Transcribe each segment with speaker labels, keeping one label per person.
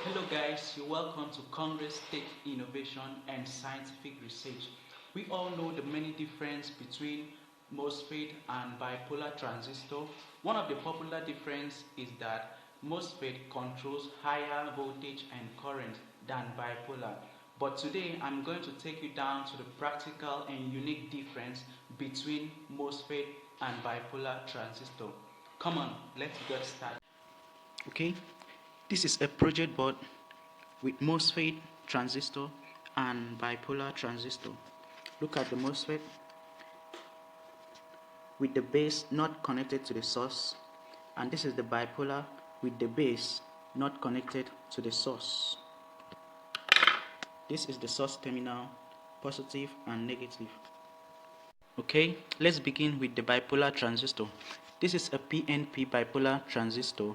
Speaker 1: Hello guys, you're welcome to Congress Tech Innovation and Scientific Research. We all know the many differences between MOSFET and bipolar transistor. One of the popular difference is that MOSFET controls higher voltage and current than bipolar. But today I'm going to take you down to the practical and unique difference between MOSFET and bipolar transistor. Come on, let's get started. Okay, this is a project board with MOSFET transistor and bipolar transistor. Look at the MOSFET with the base not connected to the source, and this is the bipolar with the base not connected to the source. This is the source terminal, positive and negative. Okay, let's begin with the bipolar transistor. This is a PNP bipolar transistor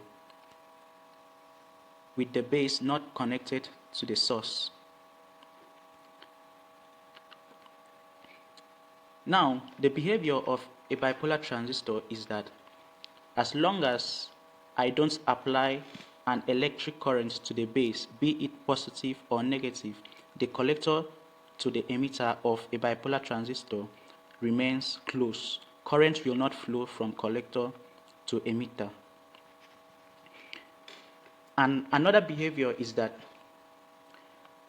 Speaker 1: with the base not connected to the source. Now, the behavior of a bipolar transistor is that as long as I don't apply an electric current to the base, be it positive or negative, the collector to the emitter of a bipolar transistor remains closed. Current will not flow from collector to emitter. And another behavior is that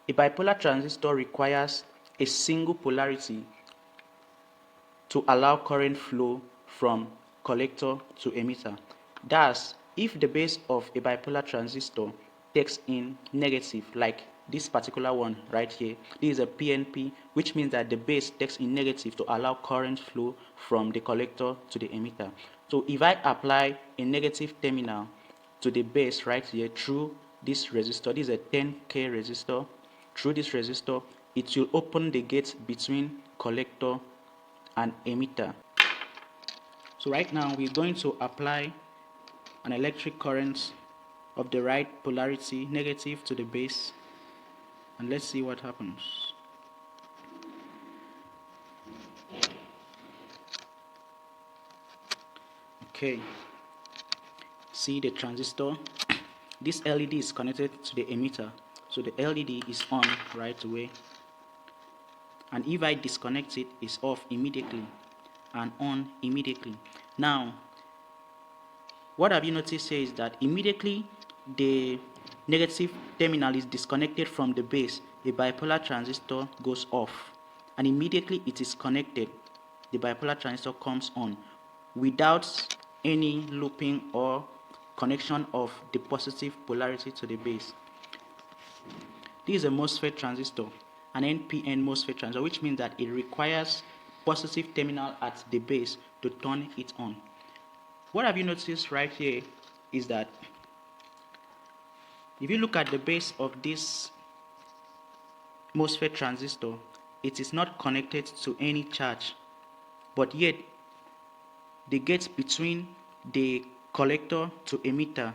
Speaker 1: a bipolar transistor requires a single polarity to allow current flow from collector to emitter. Thus, if the base of a bipolar transistor takes in negative, like this particular one right here, this is a PNP, which means that the base takes in negative to allow current flow from the collector to the emitter. So if I apply a negative terminal to the base right here through this resistor, this is a 10K resistor, through this resistor, it will open the gate between collector and emitter. So right now we're going to apply an electric current of the right polarity, negative, to the base, and let's see what happens. Okay, see the transistor. This LED is connected to the emitter, so the LED is on right away, and if I disconnect it, it's off immediately and on immediately. Now, what have you noticed here is that immediately the negative terminal is disconnected from the base, a bipolar transistor goes off, and immediately it is connected, the bipolar transistor comes on without any looping or connection of the positive polarity to the base. This is a MOSFET transistor, an NPN MOSFET transistor, which means that it requires positive terminal at the base to turn it on. What have you noticed right here is that if you look at the base of this MOSFET transistor, it is not connected to any charge, but yet the gate between the collector to emitter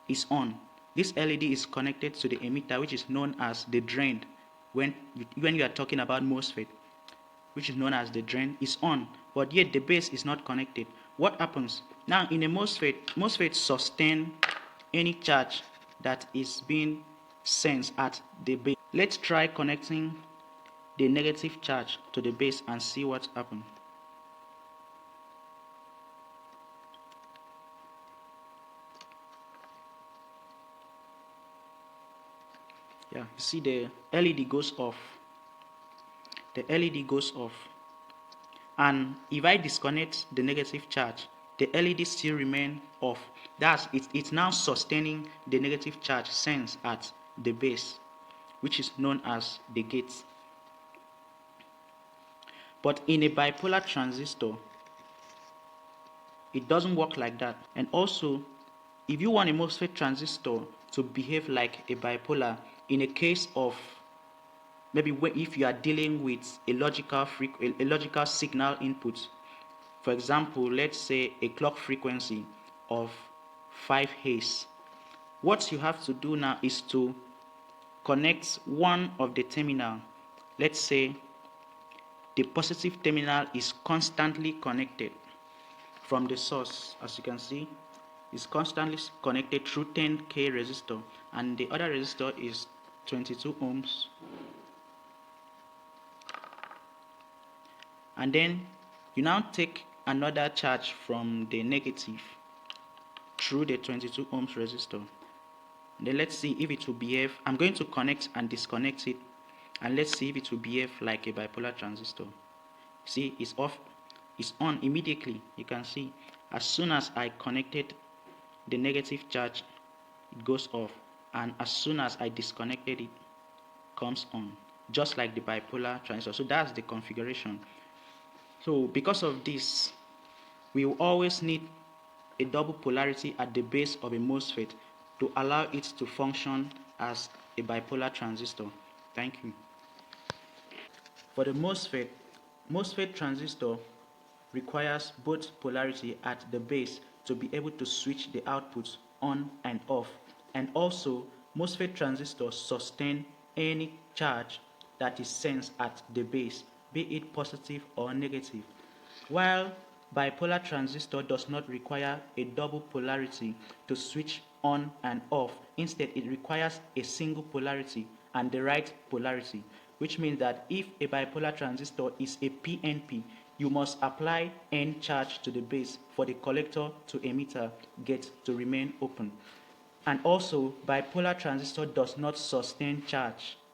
Speaker 1: is on. This LED is connected to the emitter, which is known as the drain. When you are talking about MOSFET, which is known as the drain, is on, but yet the base is not connected. What happens? Now in a MOSFET sustain any charge that is being sensed at the base. Let's try connecting the negative charge to the base and see what happens. Yeah, you see the LED goes off. The LED goes off. And if I disconnect the negative charge, the LED still remain off. That's it's now sustaining the negative charge sensed at the base, which is known as the gate. But in a bipolar transistor, it doesn't work like that. And also, if you want a MOSFET transistor to behave like a bipolar, in a case of maybe if you are dealing with a logical signal input, for example, let's say a clock frequency of 5 Hz, what you have to do now is to connect one of the terminal. Let's say the positive terminal is constantly connected from the source, as you can see. is constantly connected through 10K resistor, and the other resistor is 22 ohms. And then you now take another charge from the negative through the 22 ohms resistor. Then let's see if it will behave. I'm going to connect and disconnect it, and let's see if it will behave like a bipolar transistor. See, it's off, it's on immediately. You can see as soon as I connected the negative charge, it goes off, and as soon as I disconnected it, comes on, just like the bipolar transistor. So that's the configuration. So because of this, we will always need a double polarity at the base of a MOSFET to allow it to function as a bipolar transistor. Thank you. For the MOSFET transistor requires both polarity at the base to be able to switch the outputs on and off, and also MOSFET transistors sustain any charge that is sensed at the base, be it positive or negative, while bipolar transistor does not require a double polarity to switch on and off. Instead, it requires a single polarity and the right polarity, which means that if a bipolar transistor is a PNP, you must apply N charge to the base for the collector to emitter gate to remain open. And also, bipolar transistor does not sustain charge